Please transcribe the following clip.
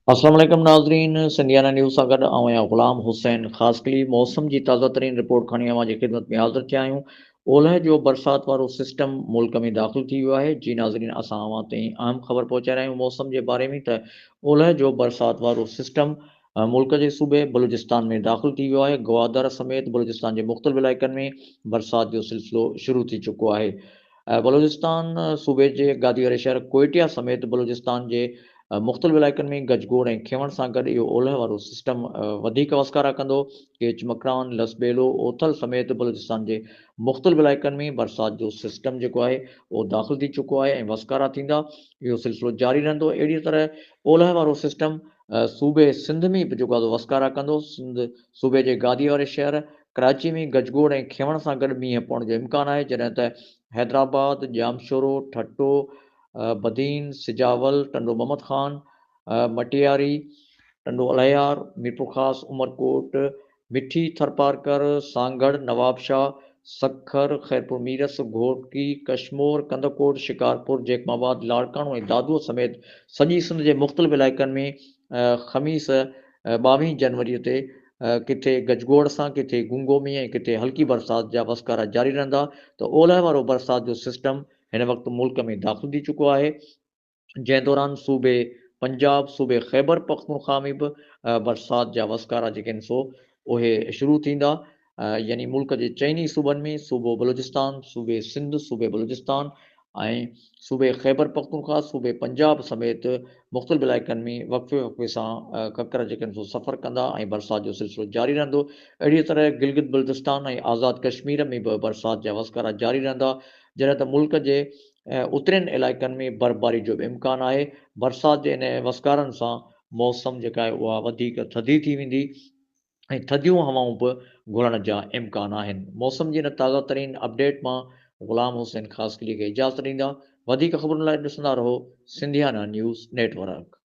अस्सलाम वालेकुम नाज़रीन, सिंधियाना न्यूज़ सां गॾु आउं आहियां ग़ुलाम हुसैन ख़ासकली मौसम जी ताज़ा तरीन रिपोर्ट खणी अवां जी ख़िदमत में हाज़िर थिया आहियूं। ओलह जो बरसाति वारो सिस्टम मुल्क में दाख़िल थी वियो आहे। जी नाज़रीन, असां अवां ताईं अहम ख़बर पहुचाए रहिया आहियूं मौसम जे बारे में त ओलह जो बरसाति वारो सिस्टम मुल्क जे सूबे बलूचिस्तान में दाख़िल थी वियो आहे। ग्वादर समेत बलूचिस्तान जे मुख़्तलिफ़ इलाइक़नि में बरसाति जो सिलसिलो शुरू थी चुको आहे। बलूचिस्तान सूबे जे गादी वारे शहर कोइटिया समेत बलूचिस्तान जे मुख़्तलिफ़ इलाइक़नि में गजगोड़ ऐं खियवण सां गॾु इहो ओलह वारो सिस्टम वधीक वसकारा कंदो। केच मकरान, लसबेलो, ओथल समेत बलूचिस्तान जे मुख़्तलिफ़ इलाइक़नि में बरसाति जो सिस्टम जेको आहे उहो दाख़िल थी चुको आहे ऐं वसकारा थींदा। इहो सिलसिलो जारी रहंदो। अहिड़ी तरह ओलह वारो सिस्टम सूबे सिंध में बि जेको आहे वसकारा कंदो। सिंध सूबे जे गादी वारे शहर कराची में गजगोड़ ऐं खियवण सां गॾु मींहुं पवण जो इम्कानु आहे, जॾहिं त हैदराबाद, जामशोरो, ठट्टो, बदीन, सिजावल, टंडो मोहम्मद ख़ान, मटियारी, टंडो अलियार, मीरपुर ख़ास, उमरकोट, मिठी, थरपारकर, सांगड़, नवाबशाह, सखर, ख़ैरपुर मीरस, घोटकी, कशमोर, कंदकोट, शिकारपुर, जेकमाबाद, लाड़काणो ऐं दादूअ समेत सॼी सिंध जे मुख़्तलिफ़ इलाइक़नि में ख़मीस 22 जनवरीअ ते किथे गजगोड़ सां, किथे गूंगो मींहुं ऐं किथे हल्की बरसाति जा वसकारा जारी रहंदा। त ओलह वारो बरसाति जो सिस्टम हिन वक़्तु मुल्क में दाख़िल थी चुको आहे, जंहिं दौरान सूबे पंजाब, सूबे ख़ैबर पख्तूनख्वा में बि बरसाति जा वसकारा जेके आहिनि सो उहे शुरू थींदा। यानी मुल्क जे चइनी सूबनि में सूबो बलूचिस्तान, सूबे सिंध, सूबे बलूचिस्तान ऐं सूबे ख़ैबर पख्तूनख्वा, सूबे पंजाब समेत मुख़्तलिफ़ इलाइक़नि में वक़्फ़े वक़्फ़े सां ककर जेके आहिनि सो सफ़र कंदा ऐं बरसाति जो सिलसिलो जारी रहंदो। अहिड़ीअ तरह गिलगित बल्तिस्तान ऐं आज़ाद कश्मीर में बि बरसाति जा वसकारा जारी रहंदा, जॾहिं त मुल्क जे उतरनि इलाइक़नि में बर्फ़बारी जो बि इम्कानु आहे। बरसाति जे इन वसकारनि सां मौसम जेका आहे उहा वधीक थधी थी वेंदी ऐं थधियूं हवाऊं बि घुलण जा इम्कान आहिनि। मौसम जी इन ताज़ा तरीन अपडेट मां ग़ुलाम हुसैन ख़ासकली खे इजाज़त ॾींदा। वधीक ख़बरुनि लाइ ॾिसंदा रहो सिंधियाना न्यूज़ नेटवर्क।